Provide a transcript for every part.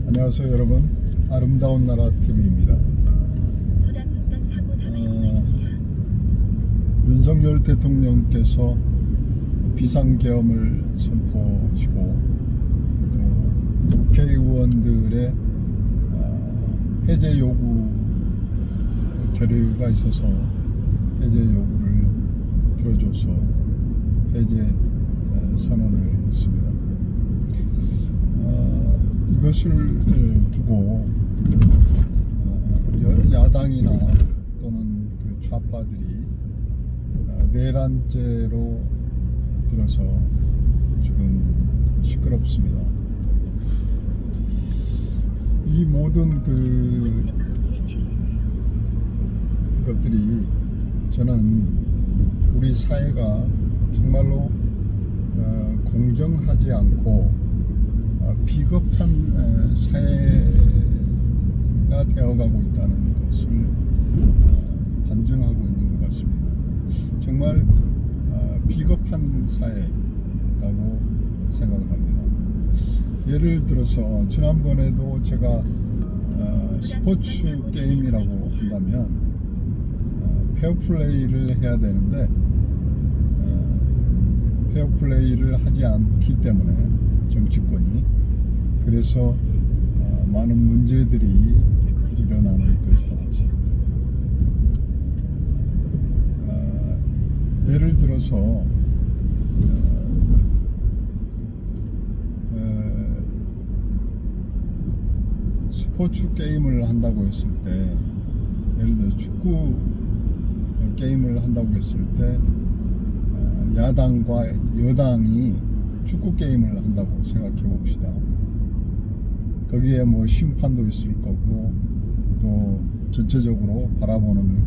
안녕하세요 여러분, 아름다운 나라 TV입니다. 윤석열 대통령께서 비상계엄을 선포하시고 또 국회의원들의 해제 요구 결의가 있어서 해제 요구를 들어줘서 해제 선언을 했습니다. 이것을 두고 야당이나 또는 그 좌파들이 내란죄로 들어서 지금 시끄럽습니다. 이 모든 것들이 저는 우리 사회가 정말로 공정하지 않고 비겁한 사회가 되어가고 있다는 것을 반증하고 있는 것 같습니다. 정말 비겁한 사회라고 생각을 합니다. 예를 들어서 지난번에도 제가 스포츠 게임이라고 한다면 페어플레이를 해야 되는데 페어플레이를 하지 않기 때문에 정치권이 그래서 많은 문제들이 일어나는 것이라고 생각합니다. 예를 들어서 스포츠 게임을 한다고 했을 때, 예를 들어 축구 게임을 한다고 했을 때 야당과 여당이 축구 게임을 한다고 생각해 봅시다. 거기에 뭐 심판도 있을 거고 또 전체적으로 바라보는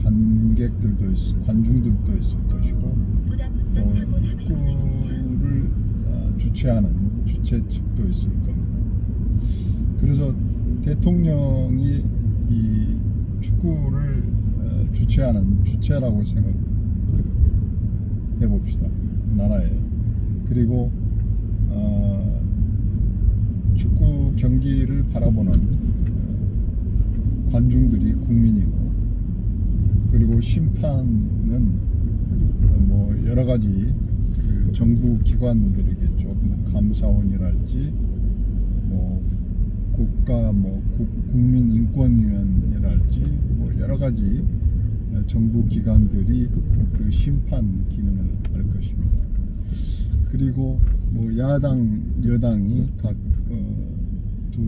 관중들도 있을 것이고 또 축구를 주최하는 주최 측도 있을 겁니다. 그래서 대통령이 이 축구를 주최하는 주체라고 생각해 봅시다. 나라에. 그리고 축구 경기를 바라보는 관중들이 국민이고, 그리고 심판은 뭐 여러 가지 그 정부 기관들이겠죠. 뭐 감사원이랄지 뭐 국가 국민인권위원회랄지 뭐 여러 가지 정부 기관들이 그 심판 기능을 할 것입니다. 그리고 뭐 야당, 여당이 각 두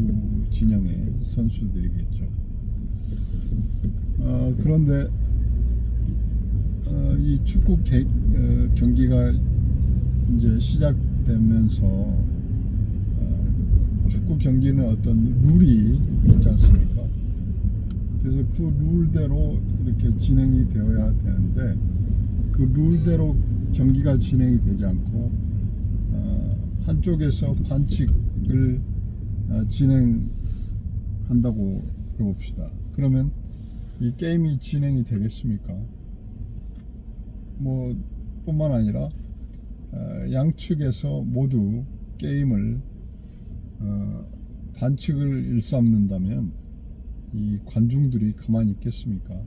진영의 선수들이겠죠. 그런데 이 축구 경기가 이제 시작되면서 축구 경기는 어떤 룰이 있지 않습니까? 그래서 그 룰대로 이렇게 진행이 되어야 되는데 그 룰대로 경기가 진행이 되지 않고 한쪽에서 반칙을 진행한다고 해봅시다. 그러면 이 게임이 진행이 되겠습니까? 뭐 뿐만 아니라 양측에서 모두 게임을 반칙을 일삼는다면 이 관중들이 가만히 있겠습니까?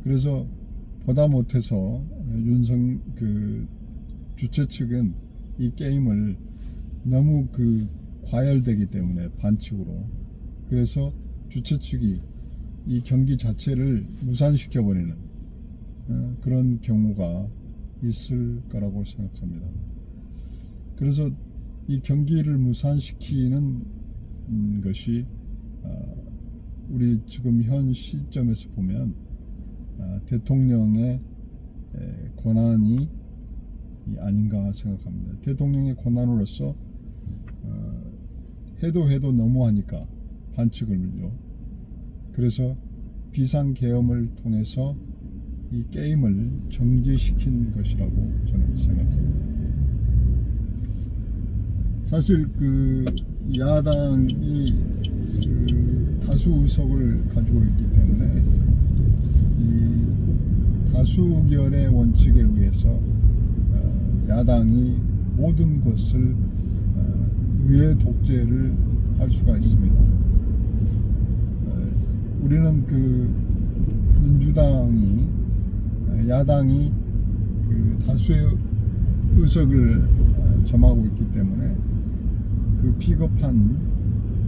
그래서 보다 못해서 그 주최 측은 이 게임을 너무 과열되기 때문에 반칙으로, 그래서 주최 측이 이 경기 자체를 무산시켜 버리는 그런 경우가 있을 거라고 생각합니다. 그래서 이 경기를 무산시키는 것이 우리 지금 현 시점에서 보면 대통령의 권한이 아닌가 생각합니다. 대통령의 권한으로서 해도 너무하니까 반칙을요. 그래서 비상계엄을 통해서 이 게임을 정지시킨 것이라고 저는 생각합니다. 사실 야당이 다수 의석을 가지고 있기 때문에 이 다수결의 원칙에 의해서 야당이 모든 것을 의회 독재를 할 수가 있습니다. 우리는 그 민주당이 야당이 그 다수의 의석을 점하고 있기 때문에 그 비겁한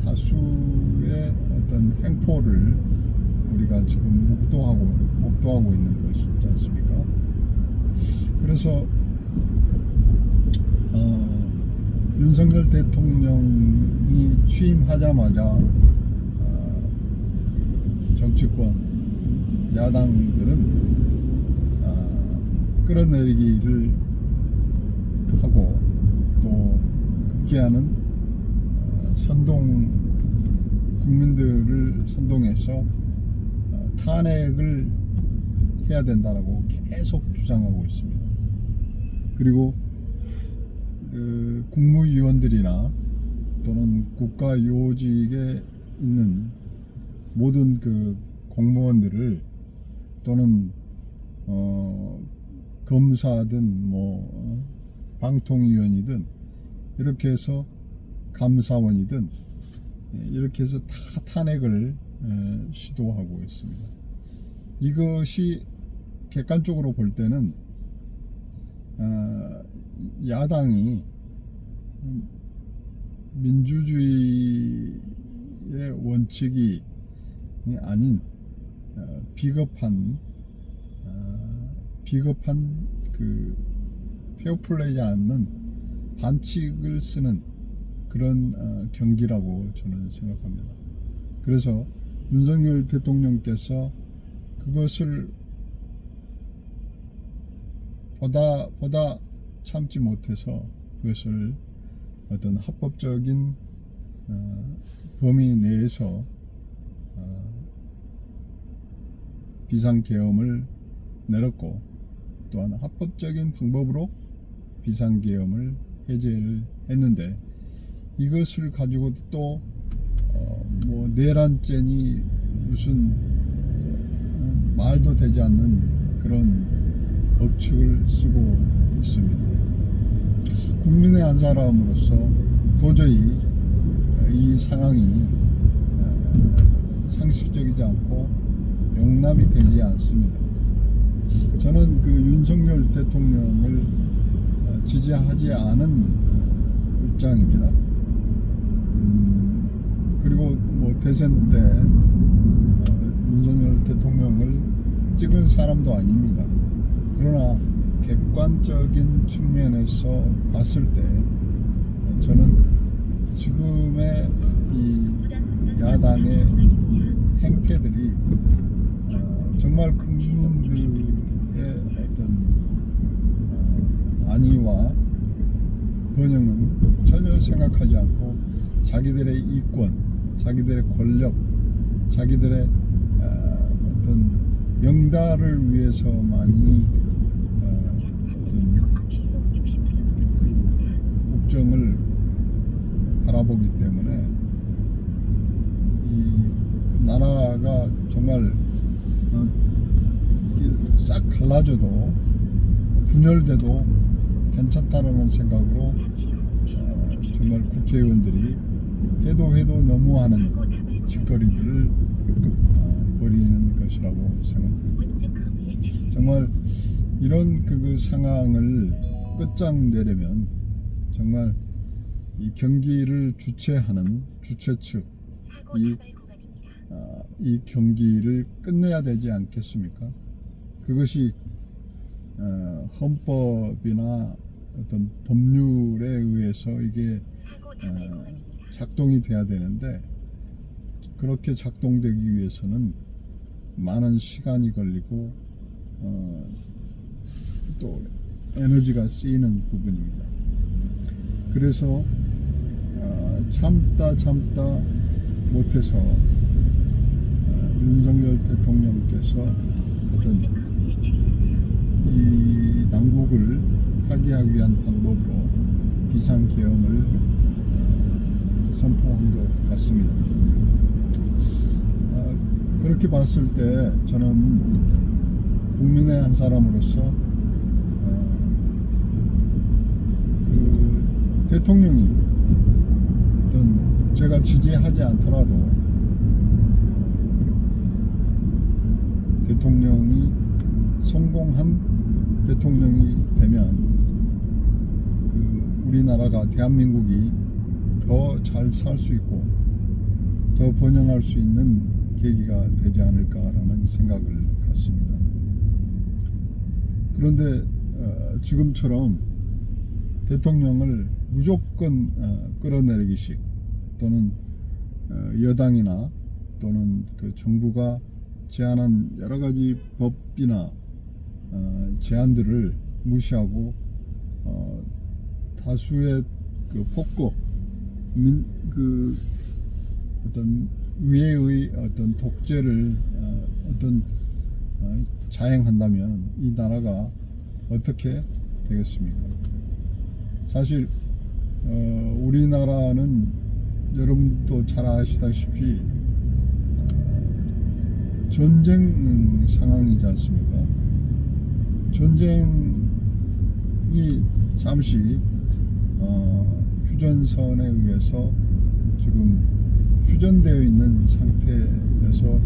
다수의 어떤 행포를 우리가 지금 목도하고 있는 것이지 않습니까? 그래서 윤석열 대통령이 취임하자마자 정치권 야당들은 끌어내리기를 하고 또 급기야는 국민들을 선동해서 탄핵을 해야 된다라고 계속 주장하고 있습니다. 그리고 그 국무위원들이나 또는 국가요직에 있는 모든 그 공무원들을 또는 검사든 뭐 방통위원이든 이렇게 해서 감사원이든 이렇게 해서 다 탄핵을 시도하고 있습니다. 이것이 객관적으로 볼 때는 야당이 민주주의의 원칙이 아닌 비겁한 그 페어플레이지 않는 반칙을 쓰는 그런 경기라고 저는 생각합니다. 그래서 윤석열 대통령께서 그것을 보다 참지 못해서 그것을 어떤 합법적인 범위 내에서 비상계엄을 내렸고 또한 합법적인 방법으로 비상계엄을 해제를 했는데 이것을 가지고 또 뭐 내란죄니 무슨 말도 되지 않는 그런 억측을 쓰고 있습니다. 국민의 한 사람으로서 도저히 이 상황이 상식적이지 않고 용납이 되지 않습니다. 저는 그 윤석열 대통령을 지지하지 않은 입장입니다. 그리고 뭐 대선 때 윤석열 대통령을 찍은 사람도 아닙니다. 그러나 객관적인 측면에서 봤을 때 저는 지금의 이 야당의 행태들이 정말 국민들의 어떤 안위와 번영은 전혀 생각하지 않고 자기들의 이권, 자기들의 권력, 자기들의 어떤 영달을 위해서만이 어떤 국정을 바라보기 때문에 이 나라가 정말 싹 갈라져도 분열돼도 괜찮다라는 생각으로 정말 국회의원들이 해도 너무하는 짓거리들을 벌이는 것이라고 생각합니다. 정말 이런 그 상황을 끝장내려면 정말 이 경기를 주최하는 주최 측 이 경기를 끝내야 되지 않겠습니까? 그것이 헌법이나 어떤 법률에 의해서 이게 작동이 돼야 되는데 그렇게 작동되기 위해서는 많은 시간이 걸리고 또 에너지가 쓰이는 부분입니다. 그래서 참다 못해서 윤석열 대통령께서 어떤 이 당국을 타개하기 위한 방법으로 비상계엄을 선포한 것 같습니다. 그렇게 봤을 때 저는 국민의 한 사람으로서 그 대통령이 어떤 제가 지지하지 않더라도 대통령이 성공한 대통령이 되면 그 우리나라가 대한민국이 더 잘 살 수 있고 더 번영할 수 있는 계기가 되지 않을까라는 생각을 갖습니다. 그런데 지금처럼 대통령을 무조건 끌어내리기식 또는 여당이나 또는 그 정부가 제안한 여러 가지 법이나 제안들을 무시하고 다수의 그 폭거 그 어떤 의회의 어떤 독재를 자행한다면 이 나라가 어떻게 되겠습니까? 사실 우리나라는 여러분도 잘 아시다시피 전쟁 상황이지 않습니까? 전쟁이 잠시 휴전선에 의해서 지금 휴전되어 있는 상태여서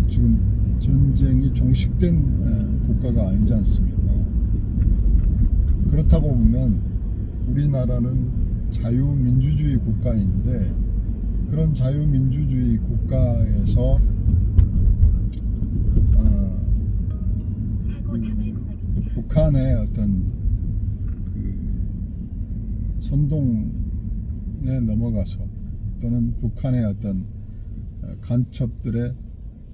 지금 전쟁이 종식된 국가가 아니지 않습니까? 그렇다고 보면 우리나라는 자유민주주의 국가인데 그런 자유민주주의 국가에서 북한의 어떤 그 선동에 넘어가서 또는 북한의 어떤 간첩들의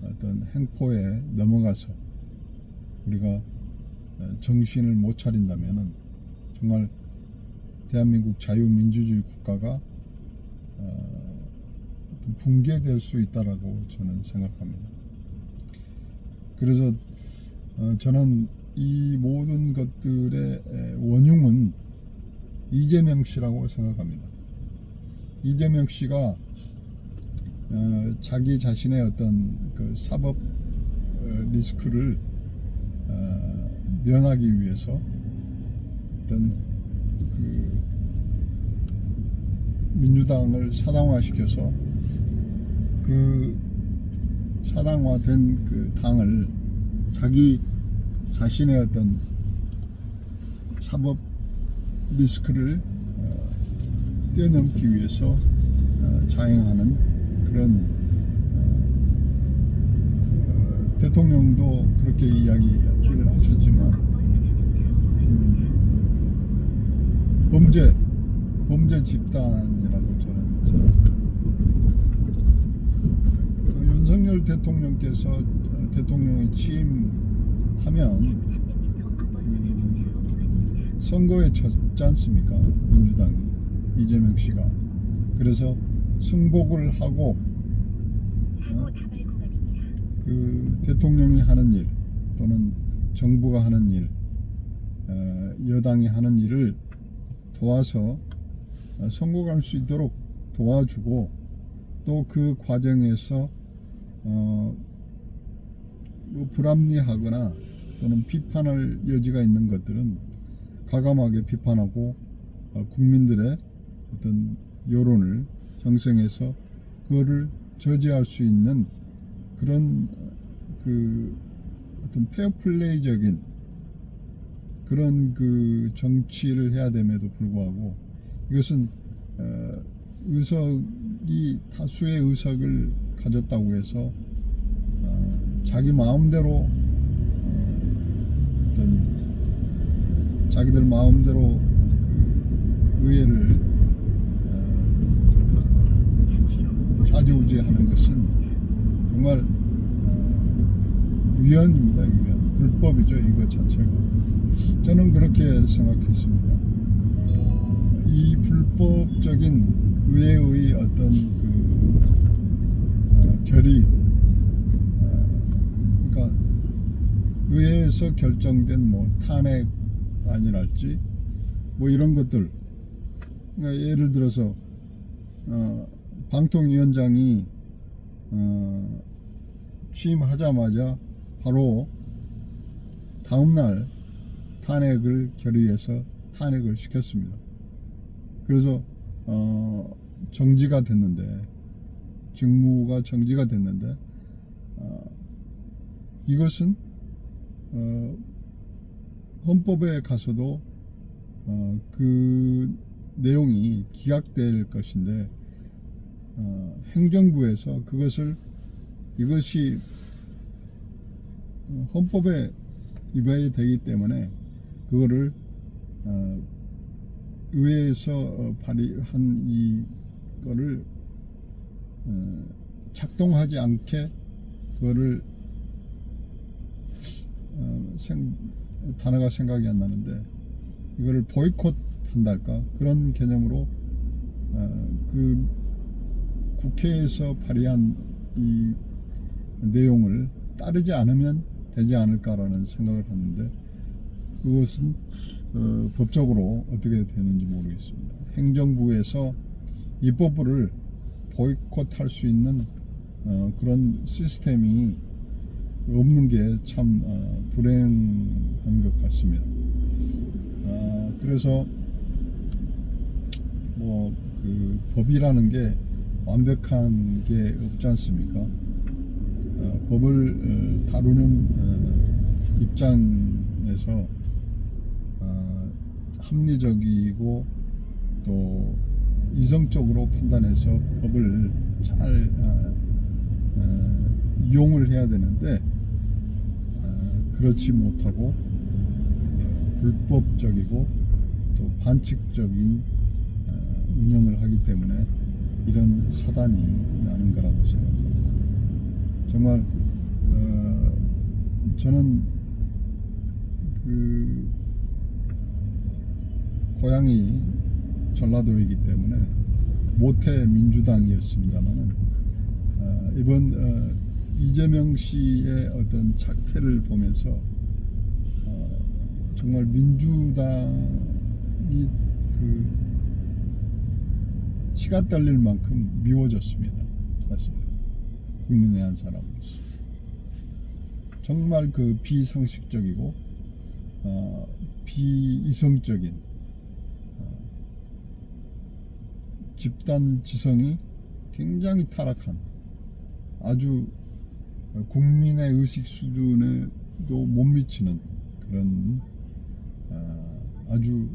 어떤 행포에 넘어가서 우리가 정신을 못 차린다면은 정말 대한민국 자유민주주의 국가가 붕괴될 수 있다라고 저는 생각합니다. 그래서 저는 이 모든 것들의 원흉은 이재명 씨라고 생각합니다. 이재명 씨가 자기 자신의 어떤 그 사법 리스크를 면하기 위해서 어떤 그 민주당을 사당화시켜서 그 사당화된 그 당을 자기 자신의 어떤 사법 리스크를 뛰어넘기 위해서 자행하는 그런 대통령도 그렇게 이야기를 하셨지만 범죄 집단이라고 저는 생각합니다. 윤석열 대통령께서 대통령에 취임하면 선거에 졌지 않습니까? 민주당이 이재명 씨가. 그래서 승복을 하고 그 대통령이 하는 일 또는 정부가 하는 일, 여당이 하는 일을 도와서 성공할 수 있도록 도와주고 또 그 과정에서 뭐 불합리하거나 또는 비판할 여지가 있는 것들은 과감하게 비판하고 국민들의 어떤 여론을 형성해서 그거를 저지할 수 있는 그런 그 어떤 페어플레이적인 그런 그 정치를 해야 됨에도 불구하고 이것은 의석이 다수의 의석을 가졌다고 해서 자기 마음대로 어떤 자기들 마음대로 그 의회를 좌지우지하는 것은 정말 위헌입니다. 위헌. 불법이죠. 이거 자체가. 저는 그렇게 생각했습니다. 이 불법적인 의회의 어떤 그 결의, 그러니까 의회에서 결정된 뭐 탄핵 아니랄지 뭐 이런 것들, 그러니까 예를 들어서 방통위원장이 취임하자마자 바로 다음날 탄핵을 결의해서 탄핵을 시켰습니다. 그래서 정지가 됐는데, 직무가 정지가 됐는데, 이것은 헌법에 가서도 그 내용이 기각될 것인데, 행정부에서 이것이 헌법에 위반이 되기 때문에 그거를 의회에서 발의한 이거를 작동하지 않게 그거를 단어가 생각이 안 나는데, 이거를 보이콧 한달까 그런 개념으로 그 국회에서 발의한 이 내용을 따르지 않으면 되지 않을까라는 생각을 하는데, 그것은 법적으로 어떻게 되는지 모르겠습니다. 행정부에서 입법부를 보이콧할 수 있는 그런 시스템이 없는 게 참 불행한 것 같습니다. 그래서 뭐 그 법이라는 게 완벽한 게 없지 않습니까? 법을 다루는 입장에서 합리적이고 또 이성적으로 판단해서 법을 잘 이용을 해야 되는데, 그렇지 못하고 불법적이고 또 반칙적인 운영을 하기 때문에 이런 사단이 나는 거라고 생각합니다. 정말 저는 그 고향이 전라도이기 때문에 모태 민주당이었습니다만은 이번 이재명 씨의 어떤 작태를 보면서 정말 민주당이 그 치가 떨릴 만큼 미워졌습니다. 사실 국민의 한 사람으로서 정말 그 비상식적이고 비이성적인 집단 지성이 굉장히 타락한, 아주 국민의 의식 수준에도 못 미치는 그런 아주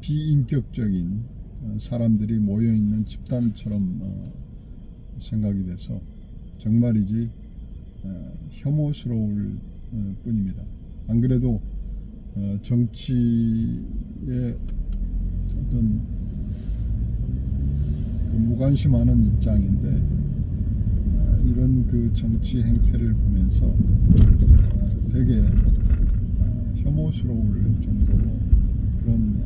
비인격적인 사람들이 모여있는 집단처럼 생각이 돼서 정말이지 혐오스러울 뿐입니다. 안 그래도 정치의 어떤 무관심하는 입장인데, 이런 그 정치 행태를 보면서 되게 혐오스러울 정도로 그런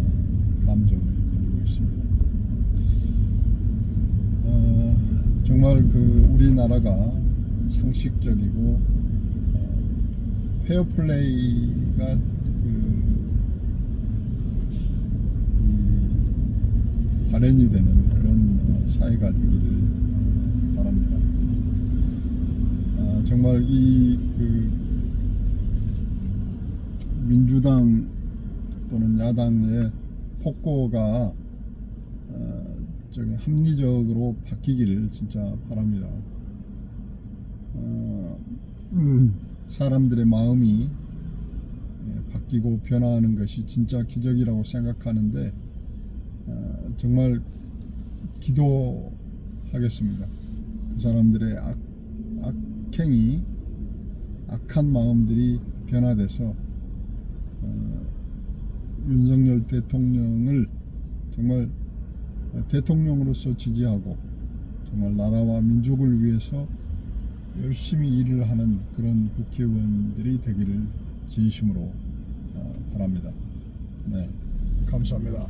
감정을 가지고 있습니다. 정말 그 우리나라가 상식적이고 페어플레이가 발현이 되는 그런 사회가 되기를 바랍니다. 정말 그 민주당 또는 야당의 폭거가 합리적으로 바뀌기를 진짜 바랍니다. 사람들의 마음이 바뀌고 변화하는 것이 진짜 기적이라고 생각하는데, 정말 기도하겠습니다. 그 사람들의 악행이, 악한 마음들이 변화돼서 윤석열 대통령을 정말 대통령으로서 지지하고 정말 나라와 민족을 위해서 열심히 일을 하는 그런 국회의원들이 되기를 진심으로 바랍니다. 네, 감사합니다.